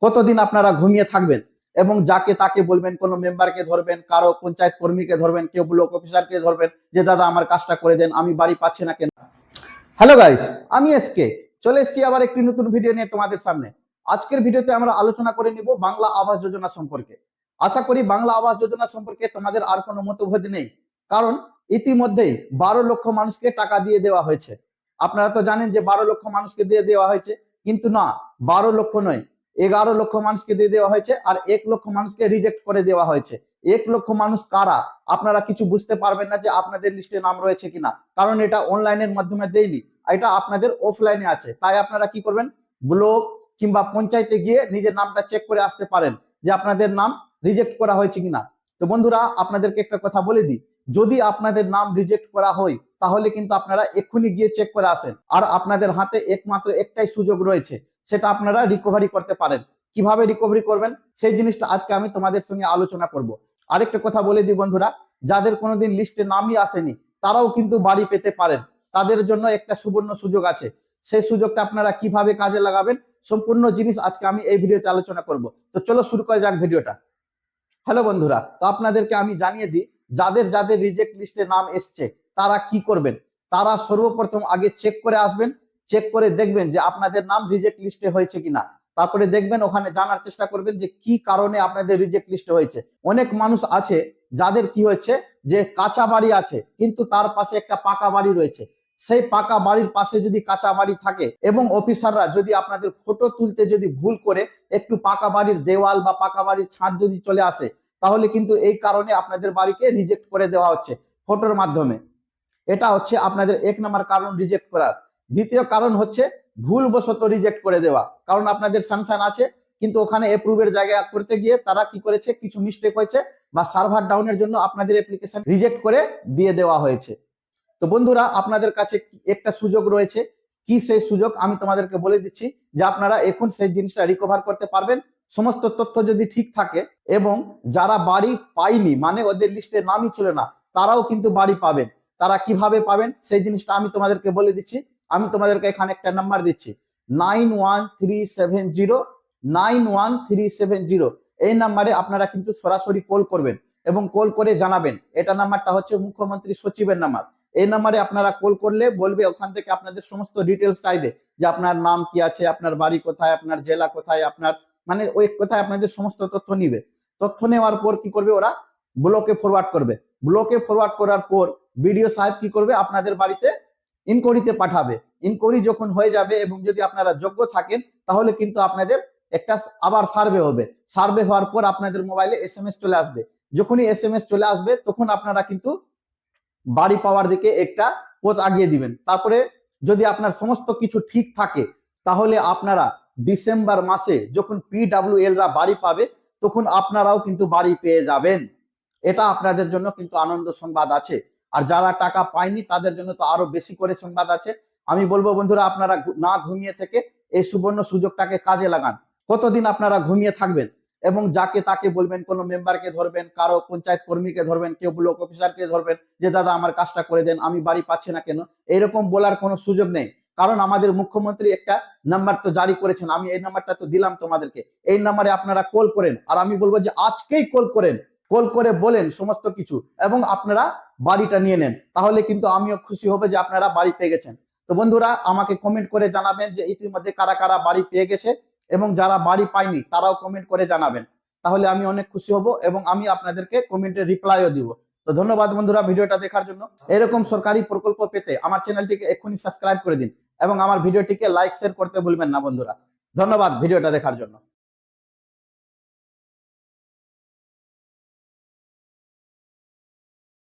কতদিন আপনারা ঘুমিয়ে থাকবেন এবং যাকে তাকে বলবেন, কোনো মেম্বারকে ধরবেন, কারো পঞ্চায়েত কর্মীকে ধরবেন, কেউ ব্লক অফিসারকে ধরবেন যে দাদা আমার কাজটা করে দেন, আমি বাড়ি পাচ্ছি না কেন। হ্যালো গাইস, আমি এসকে চলে এসেছি আবার একটি নতুন ভিডিও নিয়ে তোমাদের সামনে। আজকের ভিডিওতে আমরা আলোচনা করে নিব বাংলা আবাস যোজনা সম্পর্কে। আশা করি বাংলা আবাস যোজনা সম্পর্কে তোমাদের আর কোনো মতভেদ নেই, কারণ ইতিমধ্যেই 12 লক্ষ মানুষকে টাকা দিয়ে দেওয়া হয়েছে। আপনারা তো জানেন যে 12 লক্ষ মানুষকে দিয়ে দেওয়া হয়েছে, কিন্তু না, 12 লক্ষ নয়, 11 লক্ষ মানুষকে দিয়ে দেওয়া হয়েছে, আর 1 লক্ষ মানুষকে রিজেক্ট করে দেওয়া হয়েছে। 1 লক্ষ মানুষ কারা আপনারা কিছু বুঝতে পারবেন না যে আপনাদের লিস্টে নাম রয়েছে কিনা, কারণ এটা অনলাইনের মাধ্যমে দেয়নি, এটা আপনাদের অফলাইনে আছে। তাই আপনারা কি করবেন, ব্লক কিংবা পঞ্চায়েতে গিয়ে নিজের নামটা চেক করে আসতে পারেন যে আপনাদের নাম রিজেক্ট করা হয়েছে কিনা। তো বন্ধুরা, আপনাদেরকে একটা কথা বলে দিই, যদি আপনাদের নাম রিজেক্ট করা হয় তাহলে কিন্তু আপনারা এক্ষুনি গিয়ে চেক করে আসেন, আর আপনাদের হাতে একমাত্র একটাই সুযোগ রয়েছে, সেটা আপনারা রিকভারি করতে পারেন। কিভাবে রিকভারি করবেন সেই জিনিসটা আজকে আমি তোমাদের সঙ্গে আলোচনা করব। আরেকটা কথা বলে দিই বন্ধুরা, যাদের কোনোদিন লিস্টে নামই আসেনি তারাও কিন্তু বাড়ি পেতে পারেন। তাদের জন্য একটা সুবর্ণ সুযোগ আছে, সেই সুযোগটা আপনারা কিভাবে কাজে লাগাবেন সম্পূর্ণ জিনিস আজকে আমি এই ভিডিওতে আলোচনা করব। তো চলো শুরু করা যাক ভিডিওটা। হ্যালো বন্ধুরা, তো আপনাদেরকে আমি জানিয়ে দিই, যাদের যাদের রিজেক্ট লিস্টে নাম এসছে তারা কি করবেন। তারা সর্বপ্রথম আগে চেক করে আসবেন, চেক করে দেখবেন যে আপনাদের নাম রিজেক্ট লিস্টে হয়েছে কিনা। তারপরে দেখবেন, ওখানে জানার চেষ্টা করবেন যে কি কারণে আপনাদের রিজেক্ট লিস্টে হয়েছে। অনেক মানুষ আছে যাদের কি হয়েছে, যে কাঁচা বাড়ি আছে কিন্তু তার পাশে একটা পাকা বাড়ি রয়েছে। সেই পাকা বাড়ির পাশে যদি কাঁচা বাড়ি থাকে এবং অফিসাররা যদি আপনাদের ফটো তুলতে যদি ভুল করে একটু পাকা বাড়ির দেওয়াল বা পাকা বাড়ির ছাদ যদি চলে আসে, তাহলে কিন্তু এই কারণে আপনাদের বাড়িকে রিজেক্ট করে দেওয়া হচ্ছে ফটোর মাধ্যমে। এটা হচ্ছে আপনাদের 1 নম্বর কারণ রিজেক্ট করার। দ্বিতীয় কারণ হচ্ছে ভুলবশত রিজেক্ট করে দেওয়া, কারণ আপনাদের স্যাংশন আছে কিন্তু ওখানে অ্যাপ্রুভের জায়গা করতে গিয়ে তারা কি করেছে, কিছু মিস্টেক হয়েছে বা সার্ভার ডাউনের জন্য আপনাদের অ্যাপ্লিকেশন রিজেক্ট করে দিয়ে দেওয়া হয়েছে। তো বন্ধুরা, আপনাদের কাছে একটা সুযোগ রয়েছে। কি সেই সুযোগ আমি তোমাদেরকে বলে দিচ্ছি, যে আপনারা এখন সেই জিনিসটা রিকভার করতে পারবেন সমস্ত তথ্য যদি ঠিক থাকে। এবং যারা বাড়ি পায়নি, মানে ওদের লিস্টে নামই ছিল না, তারাও কিন্তু বাড়ি পাবেন। তারা কিভাবে পাবেন সেই জিনিসটা আমি তোমাদেরকে বলে দিচ্ছি। আমি তোমাদেরকে এখানে একটা নাম্বার দিচ্ছি, 9137091370। এই নাম্বারে আপনারা কিন্তু সরাসরি কল করবেন এবং কল করে জানাবেন। এটা নাম্বারটা হচ্ছে মুখ্যমন্ত্রী সচিবের নাম্বার। এই নাম্বারে আপনারা কল করলে বলবে, ওখান থেকে আপনাদের সমস্ত ডিটেলস চাইবে, যে আপনার নাম কি আছে, আপনার বাড়ি কোথায়, আপনার জেলা কোথায়, আপনার মানে ওই কোথায়, আপনাদের সমস্ত তথ্য নিবে। তথ্য নেওয়ার পর কি করবে, ওরা ব্লকে ফরওয়ার্ড করবে। ব্লকে ফরওয়ার্ড করার পর বিডিও সাহেব কি করবে, আপনাদের বাড়িতে ইনকোয়ারিতে পাঠাবে। ইনকোয়ারি যখন হয়ে যাবে এবং যদি আপনারা যোগ্য থাকেন, তাহলে কিন্তু আপনাদের একটা আবার সার্ভে হবে। সার্ভে হওয়ার পর আপনাদের মোবাইলে এসএমএস চলে আসবে। যখনই এসএমএস চলে আসবে তখন আপনারা কিন্তু বাড়ি পাওয়ার দিকে একটা পথ আগিয়ে দিবেন। তারপরে যদি আপনার সমস্ত কিছু ঠিক থাকে, তাহলে আপনারা ডিসেম্বর মাসে যখন PWL রা বাড়ি পাবে, তখন আপনারাও কিন্তু বাড়ি পেয়ে যাবেন। এটা আপনাদের জন্য কিন্তু আনন্দ সংবাদ আছে। আর যারা টাকা পায়নি তাদের জন্য তো আরো বেশি করে সংবাদ আছে। আমি বলবো বন্ধুরা, আপনারা না ঘুমিয়ে থেকে এই সুবর্ণ সুযোগটাকে কাজে লাগান। কতদিন আপনারা ঘুমিয়ে থাকবেন এবং যাকে তাকে বলবেন, কোনো মেম্বারকে ধরবেন, কারো পঞ্চায়েত কর্মীকে ধরবেন, কেউ ব্লক অফিসারকে ধরবেন যে দাদা আমার কাজটা করে দেন, আমি বাড়ি পাচ্ছি না কেন। এরকম বলার কোনো সুযোগ নেই, কারণ আমাদের মুখ্যমন্ত্রী একটা নাম্বার তো জারি করেছেন। আমি এই নাম্বারটা তো দিলাম তোমাদেরকে। এই নাম্বারে আপনারা কল করেন, আর আমি বলবো যে আজকেই কল করেন, কল করে বলেন সমস্ত কিছু এবং আপনারা বাড়িটা নিয়ে নেন। তাহলে কিন্তু আমিও খুশি হব যে আপনারা বাড়ি পেয়ে গেছেন। তো বন্ধুরা, আমাকে কমেন্ট করে জানাবেন যে ইতিমধ্যে কারা কারা বাড়ি পেয়ে গেছে, এবং যারা বাড়ি পায়নি তারাও কমেন্ট করে জানাবেন। তাহলে আমি অনেক খুশি হব এবং আমি আপনাদেরকে কমেন্টে রিপ্লাইও দিব। তো ধন্যবাদ বন্ধুরা ভিডিওটা দেখার জন্য। এরকম সরকারি প্রকল্প পেতে আমার চ্যানেলটিকে এক্ষুনি সাবস্ক্রাইব করে দিন এবং আমার ভিডিওটিকে লাইক শেয়ার করতে ভুলবেন না বন্ধুরা। ধন্যবাদ ভিডিওটা দেখার জন্য।